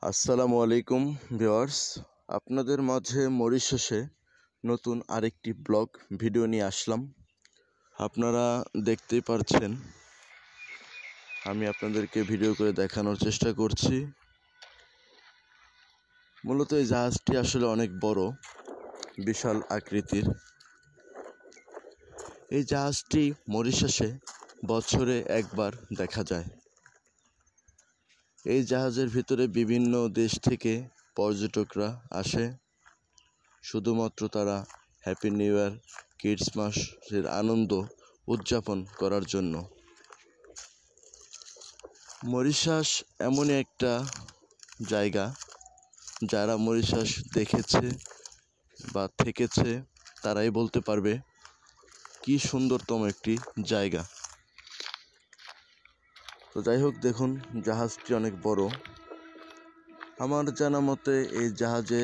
আসসালামু আলাইকুম ভিউয়ার্স, আপনাদের মাঝে মরিশাসে নতুন আরেকটি ব্লগ ভিডিও নিয়ে আসলাম। আপনারা দেখতেই পারছেন, আমি আপনাদেরকে ভিডিও করে দেখানোর চেষ্টা করছি। মূলত এই জাহাজটি আসলে অনেক বড়, বিশাল আকৃতির। এই জাহাজটি মরিশাসে বছরে একবার দেখা যায়। এই জাহাজের ভিতরে বিভিন্ন দেশ থেকে পর্যটকরা আসে, শুধুমাত্র তারা হ্যাপি নিউ ইয়ার, ক্রিসমাসের আনন্দ উদযাপন করার জন্য। মরিশাস এমনই একটা জায়গা, যারা মরিশাস দেখেছে বা থেকেছে তারাই বলতে পারবে কি সুন্দরতম একটি জায়গা। তো যাই হোক, দেখুন জাহাজটি অনেক বড়। আমার জানা মতে এই জাহাজে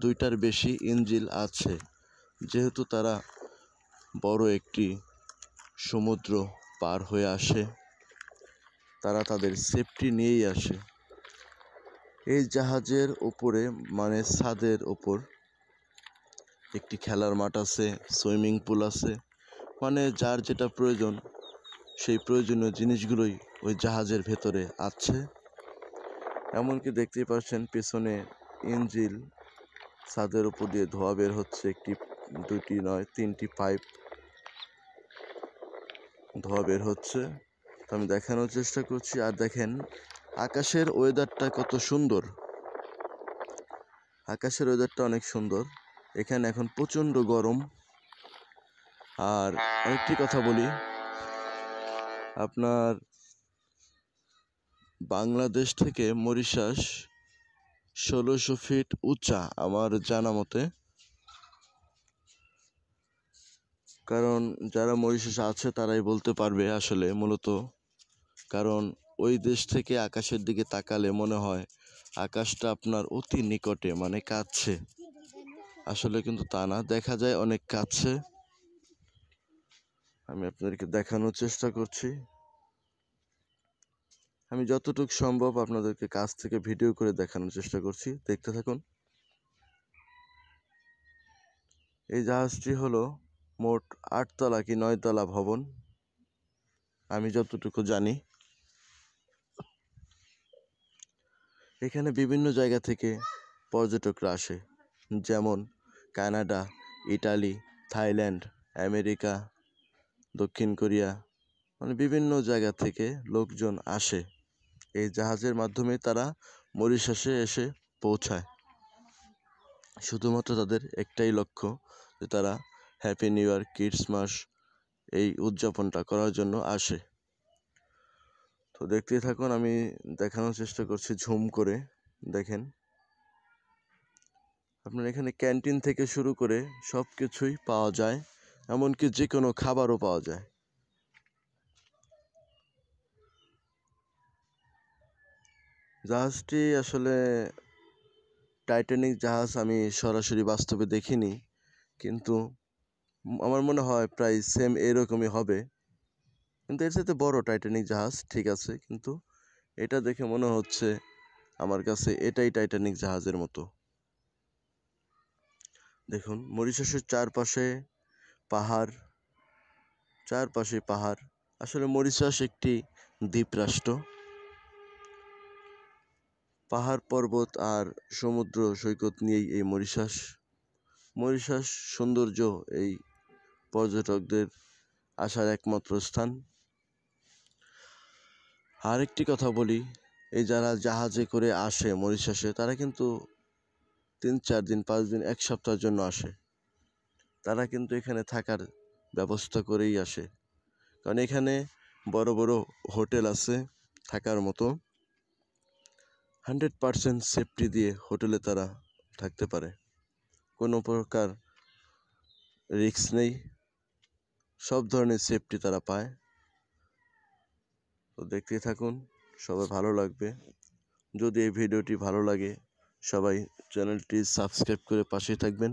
দুইটার বেশি ইঞ্জিন আছে, যেহেতু তারা বড় একটি সমুদ্র পার হয়ে আসে, তারা তাদের সেফটি নিয়েই আসে। এই জাহাজের উপরে ছাদের ওপর একটি খেলার মাঠ আছে, সুইমিং পুল আছে, যার যেটা প্রয়োজন সেই প্রয়োজনীয় জিনিসগুলোই ওই জাহাজের ভেতরে আছে। এমনকি দেখতেই পাচ্ছেন পেছনে ইঞ্জিন, ছাদের উপর দিয়ে ধোঁয়া বের হচ্ছে, দুইটি নয় তিনটি পাইপ ধোঁয়া বের হচ্ছে। আমি দেখানোর চেষ্টা করছি। আর দেখেন আকাশের ওয়েদারটা কত সুন্দর। আকাশের ওয়েদারটা অনেক সুন্দর। এখানে এখন প্রচণ্ড গরম। আর আরেকটি কথা বলি, আপনার বাংলাদেশ থেকে মরিশাস 1600 ফিট উঁচা আমার জানা মতে। কারণ যারা মরিশাসে আছে তারাই বলতে পারবে আসলে মূলত। কারণ ওই দেশ থেকে আকাশের দিকে তাকালে মনে হয় আকাশটা আপনার অতি নিকটে, কাছে। আসলে কিন্তু তা না, দেখা যায় অনেক কাছে। আমি আপনাদেরকে দেখানোর চেষ্টা করছি। আমি যতটুকু সম্ভব আপনাদেরকে কাছ থেকে ভিডিও করে দেখানোর চেষ্টা করছি, দেখতে থাকুন। এই জাহাজটি হলো মোট 8 তলা কি 9 তলা ভবন, আমি যতটুকু জানি। এখানে বিভিন্ন জায়গা থেকে পর্যটকরা আসে, যেমন কানাডা, ইটালি, থাইল্যান্ড, আমেরিকা, দক্ষিণ কোরিয়া, বিভিন্ন জায়গা থেকে লোকজন আসে। এই জাহাজের মাধ্যমে তারা মরিশাসে এসে পৌঁছায়। শুধুমাত্র তাদের একটাই লক্ষ্য যে তারা হ্যাপি নিউ ইয়ার, ক্রিসমাস এই উদযাপনটা করার জন্য আসে। তো দেখতেই থাকুন, আমি দেখানোর চেষ্টা করছি ঝুম করে। দেখেন, আপনার এখানে ক্যান্টিন থেকে শুরু করে সব কিছুই পাওয়া যায়, এমনকি যে কোনো খাবারও পাওয়া যায়। জাহাজটি আসলে টাইটানিক জাহাজ আমি সরাসরি বাস্তবে দেখিনি, কিন্তু আমার মনে হয় প্রায় সেম এরকমই হবে। কিন্তু এর সাথে বড় টাইটানিক জাহাজ ঠিক আছে, কিন্তু এটা দেখে মনে হচ্ছে আমার কাছে এটাই টাইটানিক জাহাজের মতো। দেখুন মরিশাসের চারপাশে পাহাড়। আসলে মরিশাস একটি দ্বীপরাষ্ট্র। পাহাড় পর্বত আর সমুদ্র সৈকত নিয়েই এই মরিশাস সৌন্দর্য এই পর্যটকদের আসার একমাত্র স্থান। আরেকটি কথা বলি, এই যারা জাহাজে করে আসে মরিশাসে, তারা কিন্তু 3-4 দিন 5 দিন 1 সপ্তাহের জন্য আসে। তারা কিন্তু এখানে থাকার ব্যবস্থা করেই আসে, কারণ এখানে বড় বড় হোটেল আছে থাকার মতো। 100% সেফটি দিয়ে হোটেলে তারা থাকতে পারে, কোনো প্রকার রিস্ক নেই, সব ধরনের সেফটি তারা পায়। তো দেখতেই থাকুন, সবাই ভালো লাগবে। যদি এই ভিডিওটি ভালো লাগে, সবাই চ্যানেলটি সাবস্ক্রাইব করে পাশেই থাকবেন,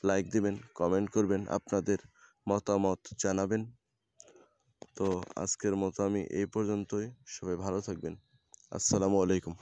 লাইক দিবেন, কমেন্ট করবেন, আপনাদের মতামত জানাবেন। তো আজকের মতো আমি এই পর্যন্তই। সবাই ভালো থাকবেন। আসসালামু আলাইকুম।